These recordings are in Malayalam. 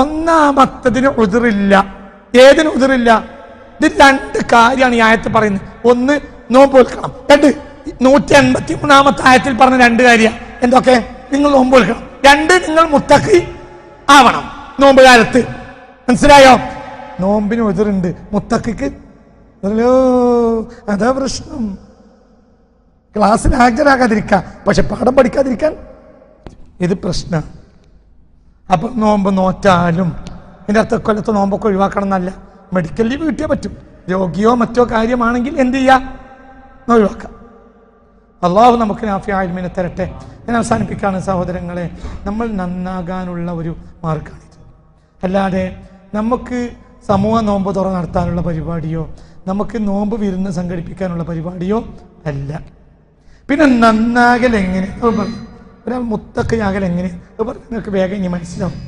ഒന്നാമത്തതിന് ഉദറില്ല. ഏതിന് ഉദറില്ല? ഇത് രണ്ട് കാര്യമാണ് ഈ ആയത്ത് പറയുന്നത്. ഒന്ന്, നോമ്പ് വെക്കണം. രണ്ട്, 183-ാമത്തെ ആയത്തിൽ പറഞ്ഞ രണ്ട് കാര്യം എന്തൊക്കെ? നിങ്ങൾ നോമ്പ് വെക്കണം. രണ്ട്, നിങ്ങൾ മുത്തഖി ആവണം നോമ്പ് കാലത്ത്. മനസ്സിലായോ? നോമ്പിന് ഉദറുണ്ട്, മുത്തഖിക്ക് അതാ പ്രശ്നം. ക്ലാസ്സിൽ ഹാജരാകാതിരിക്കാം, പക്ഷെ പാഠം പഠിക്കാതിരിക്കാൻ ഇത് പ്രശ്നം. അപ്പൊ നോമ്പ് നോറ്റാലും എൻ്റെ അർത്ഥം കൊല്ലത്തെ നോമ്പൊക്കെ ഒഴിവാക്കണം എന്നല്ല. മെഡിക്കൽ ലീവ് കിട്ടിയേ പറ്റും. രോഗിയോ മറ്റോ കാര്യമാണെങ്കിൽ എന്ത് ചെയ്യാം? ഒഴിവാക്കാം. അള്ളാഹു നമുക്ക് നാഫിയായ ഇൽമിനെ തരട്ടെ. ഞാൻ അവസാനിപ്പിക്കുകയാണ് സഹോദരങ്ങളെ. നമ്മൾ നന്നാകാനുള്ള ഒരു മാർഗമാണിത്. അല്ലാതെ നമുക്ക് സമൂഹ നോമ്പ് തുറ നടത്താനുള്ള പരിപാടിയോ നമുക്ക് നോമ്പ് വിരുന്ന് സംഘടിപ്പിക്കാനുള്ള പരിപാടിയോ അല്ല. പിന്നെ നന്നാകൽ എങ്ങനെ? ഒരാൾ മുത്തക്കയാകൽ എങ്ങനെ? നിങ്ങൾക്ക് വേഗം ഇനി മനസ്സിലാവും.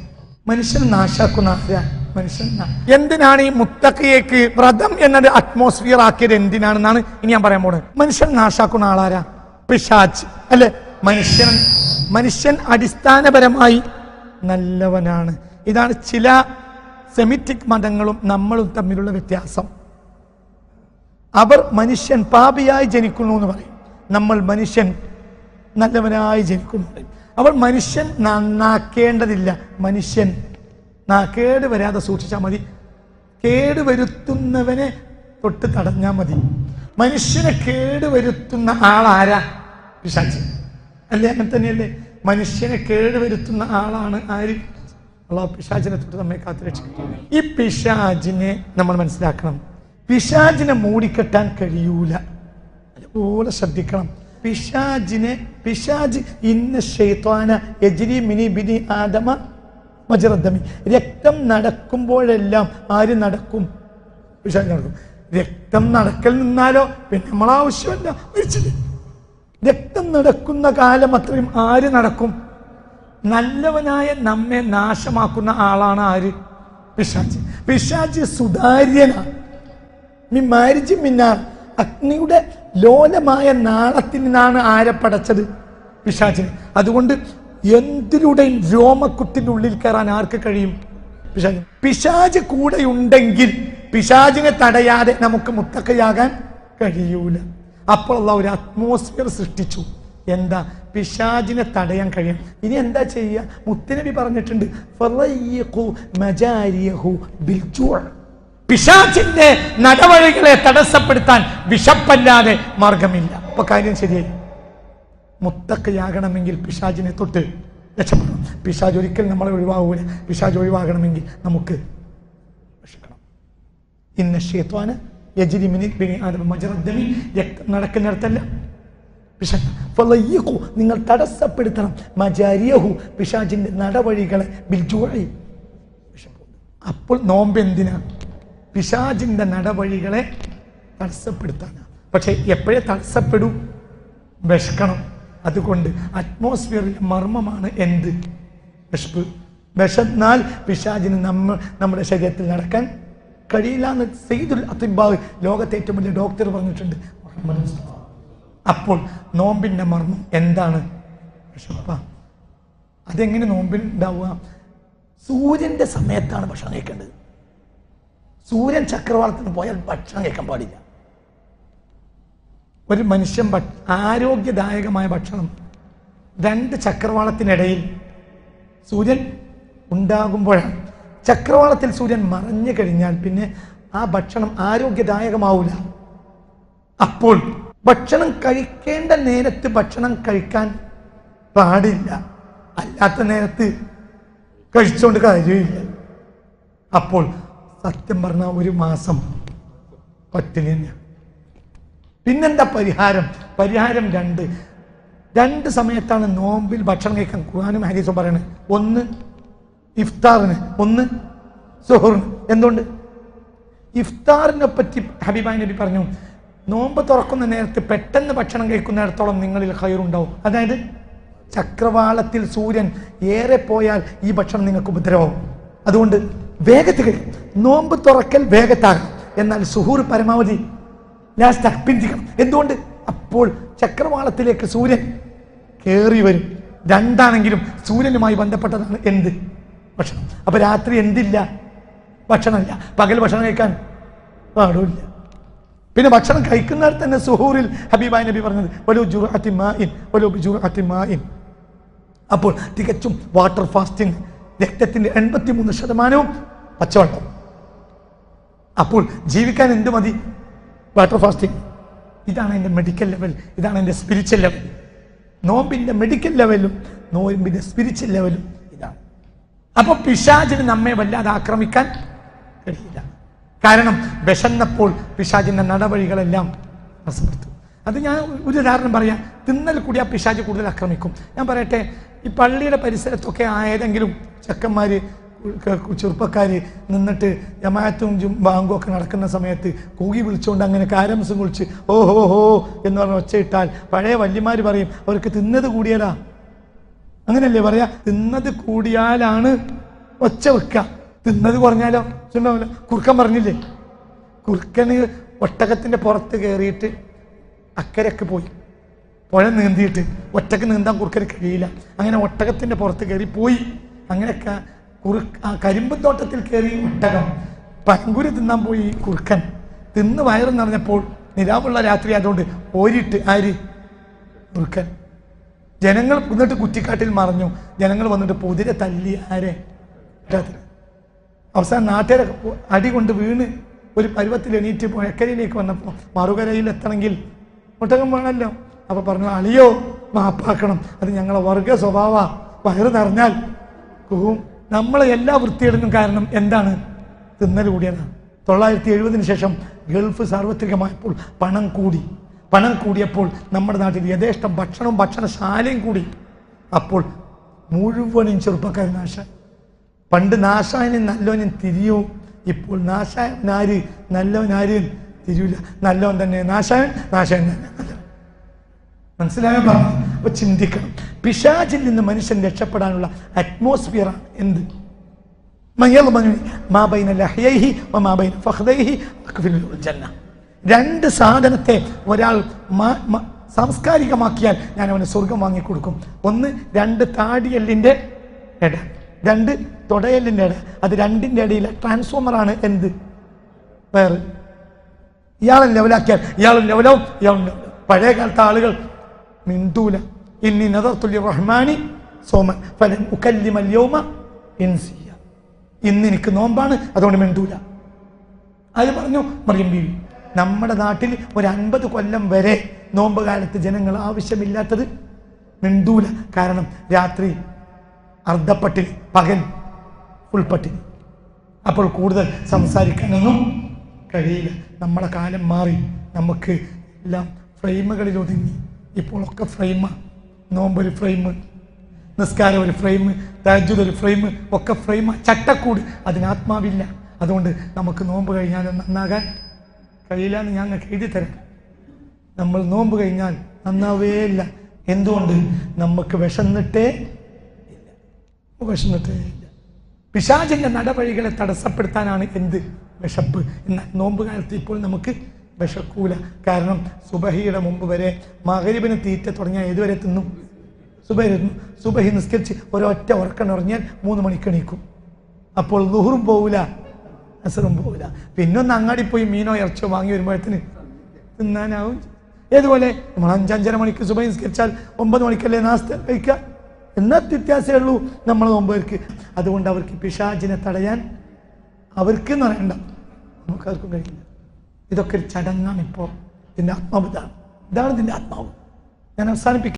മനുഷ്യൻ നാശാക്കുന്ന ആരാ? മനുഷ്യൻ. എന്തിനാണ് ഈ മുത്തക്കയേക്ക് വ്രതം എന്നത് അറ്റ്മോസ്ഫിയർ ആക്കിയത്? എന്തിനാണെന്നാണ് ഇനി ഞാൻ പറയാൻ പോകുന്നത്. മനുഷ്യൻ നാശാക്കുന്ന ആളാരാ? പിശാച് അല്ലെ? മനുഷ്യൻ അടിസ്ഥാനപരമായി നല്ലവനാണ്. ഇതാണ് ചില സെമിറ്റിക് മതങ്ങളും നമ്മളും തമ്മിലുള്ള വ്യത്യാസം. അവർ മനുഷ്യൻ പാപിയായി ജനിക്കുന്നു എന്ന് പറയും, നമ്മൾ മനുഷ്യൻ നല്ലവനായി ജനിക്കുന്നു. അവൾ മനുഷ്യൻ നന്നാക്കേണ്ടതില്ല, മനുഷ്യൻ കേട് വരാതെ സൂക്ഷിച്ചാൽ മതി. കേടുവരുത്തുന്നവനെ തൊട്ട് തടഞ്ഞാൽ മതി. മനുഷ്യനെ കേടുവരുത്തുന്ന ആളാരാ? പിശാച് അല്ലേ? അങ്ങനെ തന്നെയല്ലേ? മനുഷ്യനെ കേടുവരുത്തുന്ന ആളാണ് ആര്? അള്ളാഹു പിശാചിനെ തൊട്ട് നമ്മെ കാത്തുരക്ഷിക്കും. ഈ പിശാചിനെ നമ്മൾ മനസ്സിലാക്കണം. പിശാചിനെ മൂടിക്കെട്ടാൻ കഴിയൂല. അതുപോലെ ശ്രദ്ധിക്കണം. പിശാജ് ഇന്ന ശൈത്വാന യജ്രി മിനി ബിനി ആദമ മജ്റദ്ദമി. രക്തം നടക്കുമ്പോഴെല്ലാം ആര് നടക്കും? പിശാച് നടക്കും. രക്തം നടക്കൽ നിന്നാലോ പിന്നെ നമ്മളാവശ്യമല്ല. രക്തം നടക്കുന്ന കാലം അത്രയും ആര് നടക്കും? നല്ലവനായ നമ്മെ നാശമാക്കുന്ന ആളാണ് ആര്? പിശാച്. പിശാച് സുതാര്യനാണ്. അഗ്നിയുടെ ലോലമായ നാളത്തിൽ നിന്നാണ് ആരെ പടച്ചത്? പിശാചിന്. അതുകൊണ്ട് എന്തിലൂടെയും രോമക്കുത്തിന്റെ ഉള്ളിൽ കയറാൻ ആർക്ക് കഴിയും? പിശാചിന്. പിശാച് കൂടെ ഉണ്ടെങ്കിൽ പിശാചിനെ തടയാതെ നമുക്ക് മുത്തക്കയാകാൻ കഴിയൂല. അപ്പോൾ അല്ലാഹു ഒരു അറ്റ്മോസ്ഫിയർ സൃഷ്ടിച്ചു. എന്താ? പിശാചിനെ തടയാൻ കഴിയും. ഇനി എന്താ ചെയ്യുക? മുത്തുനബി പറഞ്ഞിട്ടുണ്ട്, പിശാചിന്റെ നടവഴികളെ തടസ്സപ്പെടുത്താൻ വിശപ്പല്ലാതെ മാർഗമില്ല. അപ്പൊ കാര്യം ശരിയായി. മുത്തക്കയാകണമെങ്കിൽ പിശാചിനെ തൊട്ട് രക്ഷപ്പെടണം. പിശാച് ഒരിക്കലും നമ്മളെ ഒഴിവാകൂല. പിശാച് ഒഴിവാകണമെങ്കിൽ നമുക്ക് രക്ഷിക്കണം. ഇന്ന ശൈത്വാന യജ്രി മിനി ബിനി ആദമ മജ്റദ്ദമി. രക്തം നടക്കുന്നിടത്തല്ല പിശാച്. നിങ്ങൾ തടസ്സപ്പെടുത്തണം മജാരിയഹു, പിശാചിന്റെ നടവഴികളെ ബിൽജൂഇ. അപ്പോൾ നോമ്പ് എന്തിനാ? പിശാചിന്റെ നടവഴികളെ തടസ്സപ്പെടുത്താനാണ്. പക്ഷെ എപ്പോഴേ തടസ്സപ്പെടൂ? വിശക്കണം. അതുകൊണ്ട് അറ്റ്മോസ്ഫിയറിലെ മർമ്മമാണ് എന്ത്? വിശപ്പ്. വിശന്നാൽ പിശാചിന് നമ്മുടെ ശരീരത്തിൽ നടക്കാൻ കഴിയില്ല എന്ന് സയ്യിദുൽ അത്തിബാവ്, ലോകത്തെ ഏറ്റവും വലിയ ഡോക്ടർ, പറഞ്ഞിട്ടുണ്ട്. അപ്പോൾ നോമ്പിന്റെ മർമ്മം എന്താണ്? വിശപ്പ. അതെങ്ങനെ നോമ്പിനുണ്ടാവുക? സൂര്യന്റെ സമയത്താണ് ഭക്ഷണം കഴിക്കേണ്ടത്. സൂര്യൻ ചക്രവാളത്തിന് പോയാൽ ഭക്ഷണം കഴിക്കാൻ പാടില്ല. ഒരു മനുഷ്യൻ ആരോഗ്യദായകമായ ഭക്ഷണം 2 ചക്രവാളത്തിനിടയിൽ സൂര്യൻ ഉണ്ടാകുമ്പോഴാണ്. ചക്രവാളത്തിൽ സൂര്യൻ മറഞ്ഞു കഴിഞ്ഞാൽ പിന്നെ ആ ഭക്ഷണം ആരോഗ്യദായകമാവില്ല. അപ്പോൾ ഭക്ഷണം കഴിക്കേണ്ട നേരത്ത് ഭക്ഷണം കഴിക്കാൻ പാടില്ല, അല്ലാത്ത നേരത്ത് കഴിച്ചുകൊണ്ട് കാര്യമില്ല. അപ്പോൾ സത്യം പറഞ്ഞാൽ 1 മാസം പട്ടിണി തന്നെയാണ്. പിന്നെന്താ പരിഹാരം? പരിഹാരം 2 സമയത്താണ് നോമ്പിൽ ഭക്ഷണം കഴിക്കാൻ ഖുർആനും ഹദീസും പറയുന്നത്. ഒന്ന് ഇഫ്താറിന്, ഒന്ന് സുഹൂറിന്. എന്തുകൊണ്ട്? ഇഫ്താറിനെ പറ്റി ഹബീബായ നബി പറഞ്ഞു, നോമ്പ് തുറക്കുന്ന നേരത്ത് പെട്ടെന്ന് ഭക്ഷണം കഴിക്കുന്നിടത്തോളം നിങ്ങളിൽ ഖൈറുണ്ടാവും. അതായത് ചക്രവാളത്തിൽ സൂര്യൻ ഏറെ പോയാൽ ഈ ഭക്ഷണം നിങ്ങൾക്ക് ഉപദ്രവവും. അതുകൊണ്ട് വേഗത്തിൽ കഴിക്കും. നോമ്പ് തുറക്കൽ വേഗത്താകണം, എന്നാൽ സുഹൂർ പരമാവധി ലാസ്റ്റ് പിന്തിക്കണം. എന്തുകൊണ്ട്? അപ്പോൾ ചക്രവാളത്തിലേക്ക് സൂര്യൻ കയറി വരും. 2 സൂര്യനുമായി ബന്ധപ്പെട്ടതാണ് എന്ത്? ഭക്ഷണം. അപ്പൊ രാത്രി എന്തില്ല? ഭക്ഷണമില്ല. പകൽ ഭക്ഷണം കഴിക്കാൻ പാടില്ല. പിന്നെ ഭക്ഷണം കഴിക്കുന്നവർ തന്നെ സുഹൂറിൽ ഹബീബായ നബി പറഞ്ഞത് വലു ജുർഅത്തി മാഇൻ വലു ബിജുർഅത്തി മാഇൻ. അപ്പോൾ തികച്ചും വാട്ടർ ഫാസ്റ്റിംഗ്, രക്തത്തിന്റെ 83% പച്ചവെള്ളം. അപ്പോൾ ജീവിക്കാൻ എന്ത് മതി? Water fasting. ഇതാണ് എൻ്റെ മെഡിക്കൽ ലെവൽ, ഇതാണ് എൻ്റെ സ്പിരിച്വൽ ലെവൽ. നോമ്പിന്റെ മെഡിക്കൽ ലെവലും നോമ്പിന്റെ സ്പിരിച്വൽ ലെവലും ഇതാണ്. അപ്പൊ പിശാചിന് നമ്മെ വല്ലാതെ ആക്രമിക്കാൻ കഴിയില്ല. കാരണം വിശന്നപ്പോൾ പിശാചിന്റെ നടപടികളെല്ലാം അസമർത്ഥം. അത് ഞാൻ ഒരു ഉദാഹരണം പറയാം. തിന്നൽ കൂടി ആ പിശാച് കൂടുതൽ ആക്രമിക്കും. ഞാൻ പറയട്ടെ, ഈ പള്ളിയുടെ പരിസരത്തൊക്കെ ഏതെങ്കിലും ചെക്കന്മാര് ചെറുപ്പക്കാര് നിന്നിട്ട് ജമാഅത്തും ബാങ്കും ഒക്കെ നടക്കുന്ന സമയത്ത് കൂകി വിളിച്ചുകൊണ്ട് അങ്ങനെ കാരംസും കുളിച്ച് ഓഹോ ഹോ എന്ന് പറഞ്ഞ് ഒച്ചയിട്ടാൽ പഴയ വല്യമാര് പറയും അവർക്ക് തിന്നത് കൂടിയാലാ. അങ്ങനെയല്ലേ പറയാ? തിന്നത് കൂടിയാലാണ് ഒച്ച വെക്കുക, തിന്നത് കുറഞ്ഞാലോ ചുണ്ടാവില്ല. കുറുക്കൻ പറഞ്ഞില്ലേ, കുറുക്കന് ഒട്ടകത്തിന്റെ പുറത്ത് കയറിയിട്ട് അക്കരക്ക് പോയി, പുഴ നീന്തിയിട്ട്. ഒറ്റക്ക് നീന്താൻ കുറുക്കന് കഴിയില്ല. അങ്ങനെ ഒട്ടകത്തിന്റെ പുറത്ത് കയറി പോയി. അങ്ങനെയൊക്കെ കരിമ്പ് തോട്ടത്തിൽ കയറി ഒട്ടകം, പങ്കുരി തിന്നാൻ പോയി കുറുക്കൻ. തിന്ന് വയറ് നിറഞ്ഞപ്പോൾ നിലാവുള്ള രാത്രി ആയതുകൊണ്ട് ഓരിട്ട് ആര്? കുറുക്കൻ. ജനങ്ങൾ എന്നിട്ട് കുറ്റിക്കാട്ടിൽ മറഞ്ഞു. ജനങ്ങൾ വന്നിട്ട് പൊതിരെ തല്ലി ആരെ? അവസാനം നാട്ടുകാരെ അടി കൊണ്ട് വീണ് ഒരു പരുവത്തിൽ എണീറ്റ് പുഴക്കരയിലേക്ക് വന്നപ്പോൾ മറുകരയിൽ എത്തണമെങ്കിൽ ഒട്ടകം വേണമല്ലോ. അപ്പൊ പറഞ്ഞു, അളിയോ മാപ്പാക്കണം, അത് ഞങ്ങളെ വർഗ സ്വഭാവ. വയറ് നിറഞ്ഞാൽ കുഹും. നമ്മളെ എല്ലാ വൃത്തിയിടുന്നും കാരണം എന്താണ്? തിന്നൽ കൂടിയതാണ്. 970 ശേഷം ഗൾഫ് സാർവത്രികമായപ്പോൾ പണം കൂടി. പണം കൂടിയപ്പോൾ നമ്മുടെ നാട്ടിൽ യഥേഷ്ടം ഭക്ഷണവും ഭക്ഷണശാലയും കൂടി. അപ്പോൾ മുഴുവനും ചെറുപ്പക്കാർ നാശായി. പണ്ട് നാശായനും നല്ലവനും തിരിയും. ഇപ്പോൾ നാശായനാര് നല്ലവനാര് തിരിയില്ല. നല്ലവൻ തന്നെ നാശായൻ, നാശായൻ തന്നെ നല്ലവൻ. മനസ്സിലായോ? പറഞ്ഞു. അപ്പൊ ചിന്തിക്കണം. പിശാചിൽ നിന്ന് മനുഷ്യൻ രക്ഷപ്പെടാനുള്ള അറ്റ്മോസ്ഫിയറാണ് എന്ത്? രണ്ട് സാധനത്തെ ഒരാൾ സാംസ്കാരികമാക്കിയാൽ ഞാൻ അവന് സ്വർഗം വാങ്ങിക്കൊടുക്കും. ഒന്ന്, 2 താടിയെല്ലിന്റെ ഇട, 2 തൊടയെല്ലിന്റെ ഇട. അത് രണ്ടിന്റെ ഇടയിലെ ട്രാൻസ്ഫോമറാണ് എന്ത്? വേറെ. ഇയാളെ ലെവലാക്കിയാൽ ഇയാളും ലെവലാവും, ഇയാളും ലെവലാവും. പഴയ കാലത്തെ ആളുകൾ മിണ്ടൂല. ഇന്നി നദർതു ലിർറഹ്മാനി സൗമൻ ഫലൻ ഉകല്ലിമൽ യൗമ ഇൻസിയ. ഇന്ന് എനിക്ക് നോമ്പാണ്, അതുകൊണ്ട് മിണ്ടൂല. അത് പറഞ്ഞു മറിയം ബീവി. നമ്മുടെ നാട്ടിൽ ഒരു 50 കൊല്ലം വരെ നോമ്പ് കാലത്ത് ജനങ്ങൾ ആവശ്യമില്ലാത്തത് മിണ്ടൂല. കാരണം രാത്രി അർദ്ധപ്പട്ടിൽ, പകൽ ഫുൾപ്പട്ടിൽ. അപ്പോൾ കൂടുതൽ സംസാരിക്കാനൊന്നും കഴിയില്ല. നമ്മളെ കാലം മാറി. നമുക്ക് എല്ലാം ഫ്രെയിമുകളിൽ ഒതുങ്ങി. ഇപ്പോഴൊക്കെ ഫ്രെയിമാ. നോമ്പൊരു ഫ്രെയിം, നിസ്കാരം ഒരു ഫ്രെയിം, തഹജ്ജുദ് ഒരു ഫ്രെയിം, ഒക്കെ ഫ്രെയിമാ. ചട്ടക്കൂട്, അതിനാത്മാവില്ല. അതുകൊണ്ട് നമുക്ക് നോമ്പ് കഴിഞ്ഞാൽ നന്നാകാൻ കഴിയില്ല എന്ന് ഞാൻ എഴുതി തരാം. നമ്മൾ നോമ്പ് കഴിഞ്ഞാൽ നന്നാവേ ഇല്ല. എന്തുകൊണ്ട്? നമുക്ക് വിശന്നിട്ടേ ഇല്ല. പിശാചിന്റെ നടപടികളെ തടസ്സപ്പെടുത്താനാണ് എന്ത്? വിശപ്പ്. എന്നാൽ നോമ്പ് കാലത്ത് ഇപ്പോൾ നമുക്ക് വിശക്കൂല. കാരണം സുബഹിയുടെ മുമ്പ് വരെ മഗ്‌രിബിന് തീറ്റ തുടങ്ങിയാൽ ഏതുവരെ തിന്നും? സുബഹി നിസ്കരിച്ച് ഒരൊറ്റ ഉറക്കം ഉറങ്ങിയാൽ 3 മണിക്ക് എണീക്കും. അപ്പോൾ ളുഹറും പോവില്ല, അസറും പോവില്ല. പിന്നെ ഒന്ന് അങ്ങാടി പോയി മീനോ ഇറച്ചിയോ വാങ്ങി വരുമ്പോഴത്തിന് തിന്നാനാവും. ഏതുപോലെ നമ്മൾ 5-5:30 മണിക്ക് സുബഹി നിസ്കരിച്ചാൽ 9 മണിക്കല്ലേ നാസ്ത കഴിക്കുക. എന്നാൽ വ്യത്യാസമേ ഉള്ളൂ നമ്മൾ നോമ്പവർക്ക്. അതുകൊണ്ട് അവർക്ക് പിശാചിനെ തടയാൻ അവർക്ക് എന്ന് പറയണ്ട, നമുക്കാർക്കും കഴിയില്ല. ഇതൊക്കെ ഒരു ചടങ്ങാണ്. ഇപ്പോൾ ഇതിൻ്റെ ആത്മാവ് ഇതാണ് ഇതിൻ്റെ ആത്മാവ്. ഞാൻ അവസാനിപ്പിക്കും.